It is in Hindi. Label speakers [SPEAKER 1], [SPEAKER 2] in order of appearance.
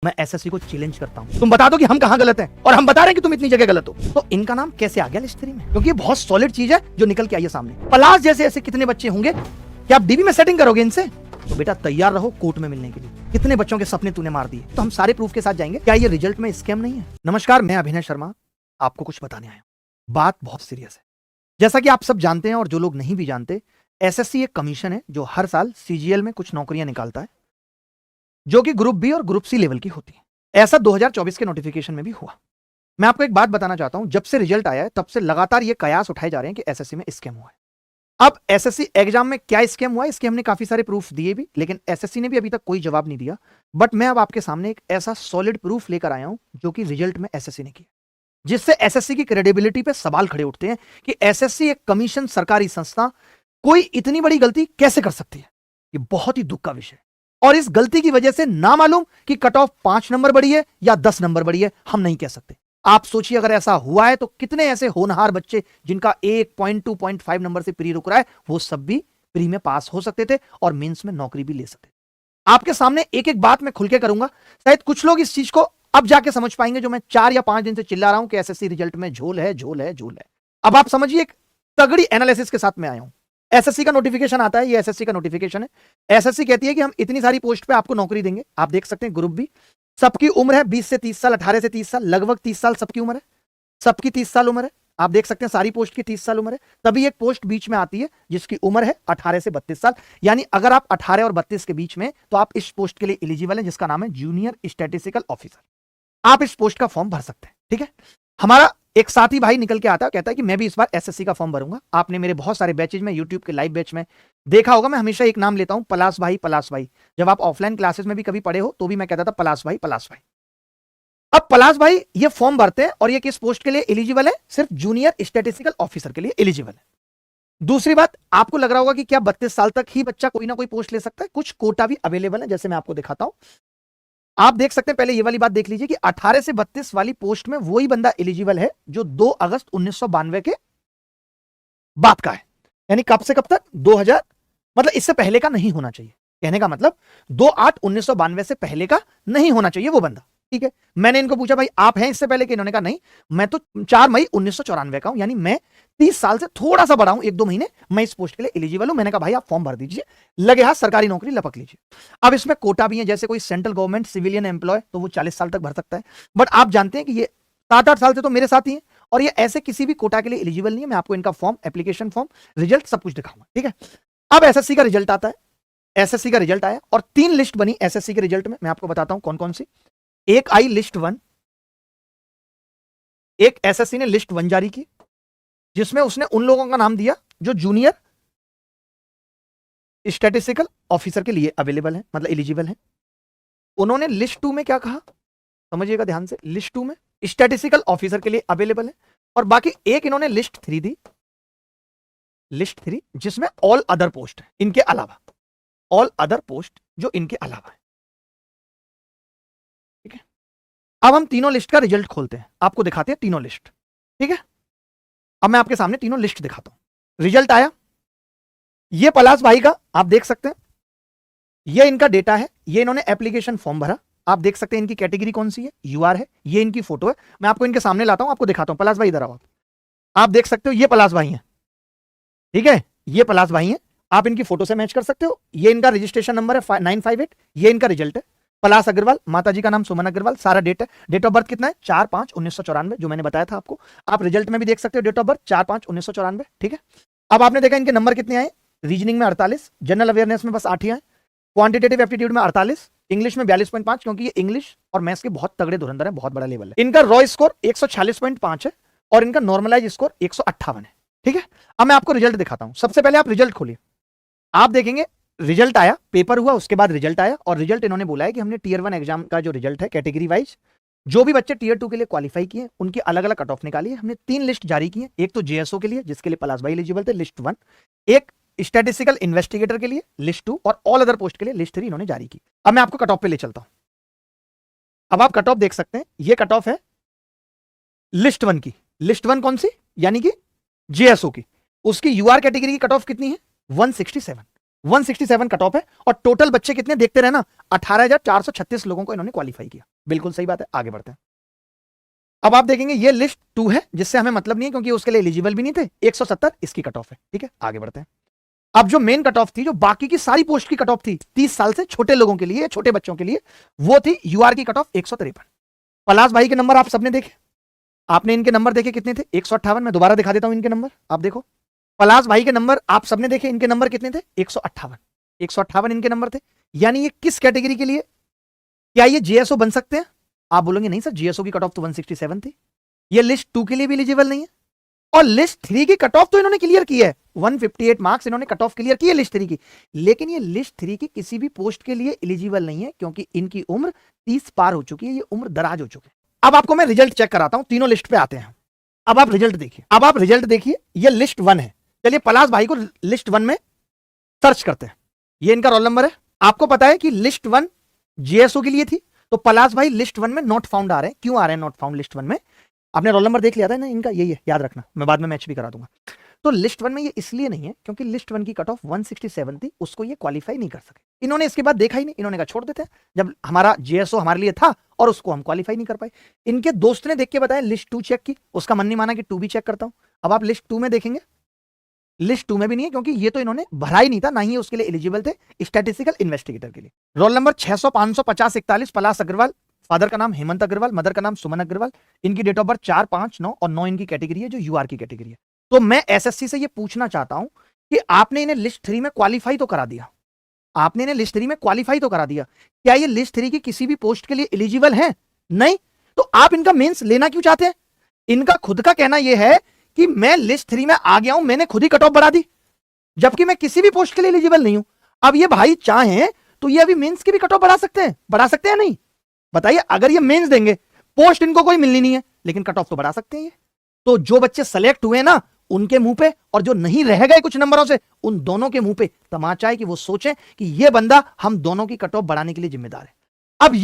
[SPEAKER 1] मैं एसएससी को चैलेंज करता हूं, तुम बता दो कि हम कहां गलत हैं और हम बता रहे हैं कि तुम इतनी जगह गलत हो। तो इनका नाम कैसे आ गया लिस्ट 3 में? क्योंकि ये बहुत सॉलिड चीज है जो निकल के आई है सामने। पलाश जैसे ऐसे कितने बच्चे होंगे कि आप डीबी में सेटिंग करोगे इनसे? तो बेटा तैयार रहो कोर्ट में मिलने के लिए। कितने बच्चों के सपने तूने मार दिए? तो हम सारे प्रूफ के साथ जाएंगे। क्या ये रिजल्ट में स्कैम नहीं है? नमस्कार, मैं अभिनय शर्मा आपको कुछ बताने आया हूं। बात बहुत सीरियस है। जैसा कि आप सब जानते हैं और जो लोग नहीं भी जानते, एसएससी एक कमीशन है जो हर साल सीजीएल में कुछ नौकरियां निकालता है जो कि ग्रुप बी और ग्रुप सी लेवल की होती है। ऐसा 2024 के नोटिफिकेशन में भी हुआ। मैं आपको एक बात बताना चाहता हूं, जब से रिजल्ट आया है तब से लगातार ये कयास उठाए जा रहे हैं कि एसएससी में स्कैम हुआ है। अब एसएससी एग्जाम में क्या स्कैम हुआ है इसके हमने काफी सारे प्रूफ दिए भी, लेकिन एसएससी ने भी अभी तक कोई जवाब नहीं दिया। बट मैं अब आपके सामने एक ऐसा सॉलिड प्रूफ लेकर आया हूं जो कि रिजल्ट में एसएससी ने किया, जिससे एसएससी की क्रेडिबिलिटी पे सवाल खड़े उठते हैं कि एसएससी एक कमीशन सरकारी संस्था कोई इतनी बड़ी गलती कैसे कर सकती है। ये बहुत ही दुख का विषय है और इस गलती की वजह से ना मालूम कि कट ऑफ 5 नंबर बढ़ी है या 10 नंबर बढ़ी है, हम नहीं कह सकते। आप सोचिए अगर ऐसा हुआ है तो कितने ऐसे होनहार बच्चे जिनका 1.2.5 नंबर से प्री रुक रहा है, वो सब भी प्री में पास हो सकते थे और मेंस में नौकरी भी ले सकते थे। आपके सामने एक एक बात मैं खुल के करूंगा। शायद कुछ लोग इस चीज को अब जाके समझ पाएंगे जो मैं 4 या 5 दिन से चिल्ला रहा हूं कि एसएससी रिजल्ट में झोल है, झोल है, झोल है। अब आप समझिए, एक तगड़ी एनालिसिस के साथ में आया हूं। एसएससी का नोटिफिकेशन आता है, ये एसएससी का नोटिफिकेशन है। एसएससी कहती है कि हम इतनी सारी पोस्ट पे आपको नौकरी देंगे। आप देख सकते हैं ग्रुप बी, सबकी उम्र है 20 से 30 साल, 18 से 30 साल, लगभग 30 साल सबकी उम्र है। सबकी 30 साल उम्र है। आप देख सकते हैं सारी पोस्ट की 30 साल उम्र है। तभी एक पोस्ट बीच में आती है जिसकी उम्र है 18 से 32 साल। यानी अगर आप 18 और 32 के बीच में, तो आप इस पोस्ट के लिए एलिजिबल हैं, जिसका नाम है जूनियर स्टैटिस्टिकल ऑफिसर। आप इस पोस्ट का फॉर्म भर सकते हैं। ठीक है, हमारा एक साथी भाई निकल के आता है, कहता है कि मैं भी इस बार एसएससी का फॉर्म भरूंगा। आपने मेरे बहुत सारे बैचेज में, यूट्यूब के लाइव बैच में देखा होगा, मैं हमेशा एक नाम लेता हूं, पलाश भाई, पलाश भाई। जब आप ऑफलाइन क्लासेस में भी कभी पढ़े हो तो भी मैं कहता था पलाश भाई, पलाश भाई। अब पलाश भाई ये फॉर्म भरते हैं और ये किस पोस्ट के लिए एलिजिबल है? सिर्फ जूनियर स्टैटिस्टिकल ऑफिसर के लिए एलिजिबल है। दूसरी बात, आपको लग रहा होगा कि क्या 32 साल तक ही बच्चा कोई ना कोई पोस्ट ले सकता है? कुछ कोटा भी अवेलेबल है, जैसे मैं आपको दिखाता हूं। आप देख सकते हैं, पहले ये वाली बात देख लीजिए कि 18 से 32 वाली पोस्ट में वही बंदा एलिजिबल है जो 2 अगस्त 1992 के बाद का है। यानी कब से कब तक? 2000, मतलब इससे पहले का नहीं होना चाहिए। कहने का मतलब 2/8/1992 से पहले का नहीं होना चाहिए वो बंदा। ठीक है, मैंने इनको पूछा भाई आप हैं इससे पहले के? इन्होंने कहा नहीं, मैं तो 4 मई 1994 का हूं, यानी मैं 30 साल से थोड़ा सा बड़ा हूं, 1-2 महीने। मैं इस पोस्ट के लिए एलिजिबल हूं। मैंने कहा भाई आप फॉर्म भर दीजिए, लगे हाथ सरकारी नौकरी लपक लीजिए। अब इसमें कोटा भी है, जैसे कोई सेंट्रल गवर्नमेंट सिविलियन एम्प्लॉय तो वो 40 साल तक भर सकता है। बट आप जानते हैं कि ये 7-8 साल से तो मेरे साथ ही है और ये ऐसे किसी भी कोटा के लिए एलिजिबल नहीं है। मैं आपको इनका फॉर्म, एप्लीकेशन फॉर्म, रिजल्ट सब कुछ दिखाऊंगा। ठीक है, अब एसएससी का रिजल्ट आता है। एसएससी का रिजल्ट आया और 3 लिस्ट बनी एसएससी के रिजल्ट में। मैं आपको बताता हूं कौन कौन सी। एक आई लिस्ट 1, एक एसएससी ने लिस्ट 1 जारी की, जिसमें उसने उन लोगों का नाम दिया जो जूनियर स्टैटिस्टिकल ऑफिसर के लिए अवेलेबल है, मतलब एलिजिबल है। उन्होंने लिस्ट 2 में क्या कहा, समझिएगा ध्यान से। लिस्ट 2 में स्टैटिस्टिकल ऑफिसर के लिए अवेलेबल है और बाकी एक इन्होंने लिस्ट 3 दी, लिस्ट 3, जिसमें ऑल अदर पोस्ट है इनके अलावा, ऑल अदर पोस्ट जो इनके अलावा है। ठीक है, अब हम तीनों लिस्ट का रिजल्ट खोलते हैं, आपको दिखाते हैं तीनों लिस्ट। ठीक है, अब मैं आपके सामने तीनों लिस्ट दिखाता हूं। रिजल्ट आया, ये पलाश भाई का आप देख सकते हैं, ये इनका डेटा है, ये इन्होंने एप्लीकेशन फॉर्म भरा। आप देख सकते हैं इनकी कैटेगरी कौन सी है, यूआर है। ये इनकी फोटो है, मैं आपको इनके सामने लाता हूं, आपको दिखाता हूं। पलाश भाई इधर आओ। आप देख सकते हो ये पलाश भाई हैं। ठीक है, ये पलाश भाई हैं, आप इनकी फोटो से मैच कर सकते हो। ये इनका रजिस्ट्रेशन नंबर है 958, ये इनका रिजल्ट है। पलाश अग्रवाल, माता जी का नाम सुमन अग्रवाल, सारा डेट है। डेट ऑफ बर्थ कितना है? 4/5/1994, जो मैंने बताया था आपको। आप रिजल्ट में भी देख सकते हो डेट ऑफ बर्थ 4/5/1994। ठीक है, अब आपने देखा इनके नंबर कितने आए। रीजनिंग में 48, जनरल अवेयरनेस में बस 8 ही आए, क्वांटिटेटिव एप्टीट्यूड में 48, इंग्लिश में 42.5, क्योंकि ये इंग्लिश और मैथ्स के बहुत तगड़े धुरंधर है, बहुत बड़ा लेवल है। इनका रॉ स्कोर 146.5 है और इनका नॉर्मलाइज स्कोर 158 है। ठीक है, अब मैं आपको रिजल्ट दिखाता हूं। सबसे पहले आप रिजल्ट खोलिए, आप देखेंगे रिजल्ट आया, पेपर हुआ, उसके बाद रिजल्ट आया और रिजल्ट इन्होंने बोला है कि हमने टियर 1 एग्जाम का जो रिजल्ट है कैटेगरी वाइज, जो भी बच्चे टियर 2 के लिए क्वालिफाई किए उनकी अलग अलग कट ऑफ निकाली है। हमने 3 लिस्ट जारी की है, एक तो जेएसओ के लिए जिसके लिए पलाश भाई एलिजिबल थे, लिस्ट 1, एक स्टैटिस्टिकल इन्वेस्टिगेटर के लिए लिस्ट 2 और ऑल अदर पोस्ट के लिए लिस्ट 3 इन्होंने जारी की। अब मैं आपको कट ऑफ पे ले चलता हूं। अब आप कट ऑफ देख सकते हैं, ये कट ऑफ है लिस्ट 1 की। लिस्ट 1 कौन सी? यानी कि जेएसओ की। उसकी यूआर कैटेगरी की कट ऑफ कितनी है? 167 कट ऑफ है और टोटल बच्चे कितने देखते रहे ना, 18,436 लोगों को इन्होंने क्वालिफाई किया। बिल्कुल सही बात है, आगे बढ़ते हैं। अब आप देखेंगे ये लिस्ट 2 है, जिससे हमें मतलब नहीं है क्योंकि उसके लिए एलिजिबल भी नहीं थे। 170 इसकी कट ऑफ है, ठीक है, आगे बढ़ते हैं। अब जो मेन कट ऑफ थी, जो बाकी की सारी पोस्ट की कट ऑफ थी 30 साल से छोटे लोगों के लिए, छोटे बच्चों के लिए, वो थी यूआर की कट ऑफ 153। पलाश भाई के नंबर आप सबने देखे, आपने इनके नंबर देखे कितने थे? 158। मैं दोबारा दिखा देता हूं इनके नंबर, आप देखो। पलाश भाई के नंबर आप सबने देखे, इनके नंबर कितने थे? 158। 158 इनके नंबर थे। यानी ये किस कैटेगरी के लिए, क्या ये जीएसओ बन सकते हैं? आप बोलेंगे नहीं सर, जीएसओ की कट ऑफ तो 167 थी, ये लिस्ट 2 के लिए भी एलिजिबल नहीं है। और लिस्ट 3 की कट ऑफ तो इन्होंने क्लियर की है, 158 मार्क्स इन्होंने कट ऑफ क्लियर की है लिस्ट 3 की, लेकिन ये लिस्ट 3 की किसी भी पोस्ट के लिए एलिजिबल नहीं है क्योंकि इनकी उम्र 30 पार हो चुकी है, ये उम्र दराज हो चुकी है। अब आपको मैं रिजल्ट चेक कराता हूं, तीनों लिस्ट पे आते हैं। अब आप रिजल्ट देखिए, अब आप रिजल्ट देखिए, ये लिस्ट 1 है। चलिए पलाश भाई को लिस्ट 1 में सर्च करते हैं, ये इनका रोल नंबर है। आपको पता है कि लिस्ट 1 जीएसओ के लिए थी, तो पलाश भाई लिस्ट 1 में नॉट फाउंड आ रहे हैं। क्यों आ रहे हैं नॉट फाउंड लिस्ट 1 में? आपने रोल नंबर देख लिया था ना इनका, यही है, याद रखना, मैं बाद में मैच भी करा दूंगा। तो लिस्ट 1 में ये इसलिए नहीं है क्योंकि लिस्ट 1 की कट ऑफ 167 थी, उसको ये क्वालिफाई नहीं कर सके। इन्होंने इसके बाद देखा ही नहीं, इन्होंने कहा छोड़ देते हैं, जब हमारा जीएसओ हमारे लिए था और उसको हम क्वालिफाई नहीं कर पाए। इनके दोस्त ने देख के बताया लिस्ट 2 चेक की, उसका मन नहीं माना कि 2 भी चेक करता हूं। अब आप लिस्ट 2 में देखेंगे, लिस्ट 2 में भी नहीं है क्योंकि ये तो इन्होंने भरा ही नहीं था, ना ही उसके लिए एलिजिबल थे स्टैटिस्टिकल इन्वेस्टिगेटर के लिए। रोल नंबर 600 500 50 41 पलाश अग्रवाल, फादर का नाम हेमंत अग्रवाल, मदर का नाम सुमन अग्रवाल, इनकी डेट ऑफ बर्थ 4 5 9 और 9 इनकी कैटेगरी है जो यूआर की कैटेगरी है। तो मैं एसएससी से ये पूछना चाहता हूं कि आपने इन्हें लिस्ट 3 में क्वालिफाई तो करा दिया, आपने इन्हें लिस्ट 3 में क्वालिफाई तो करा दिया, क्या ये लिस्ट 3 की किसी भी पोस्ट के लिए एलिजिबल है? नहीं, तो आप इनका मेंस लेना क्यों चाहते हैं? इनका खुद का कहना यह है कि मैं लिस्ट 3 में आ गया हूं, मैंने खुद ही कट ऑफ बढ़ा दी, जबकि मैं किसी भी पोस्ट के लिए एलिजिबल नहीं हूं। अब ये भाई चाहें तो ये अभी मेंस की भी कट ऑफ बढ़ा सकते हैं, बढ़ा सकते हैं नहीं? बताइए, अगर ये मेंस देंगे, पोस्ट इनको कोई मिलनी नहीं है, लेकिन कट ऑफ तो बढ़ा सकते हैं ये। तो जो बच्चे सेलेक्ट हुए ना उनके मुंह पे, और जो नहीं रह गए कुछ नंबरों से, उन दोनों के मुंह पे तमाचा है कि वो सोचें कि ये बंदा हम दोनों की कट ऑफ बढ़ाने के लिए जिम्मेदार है।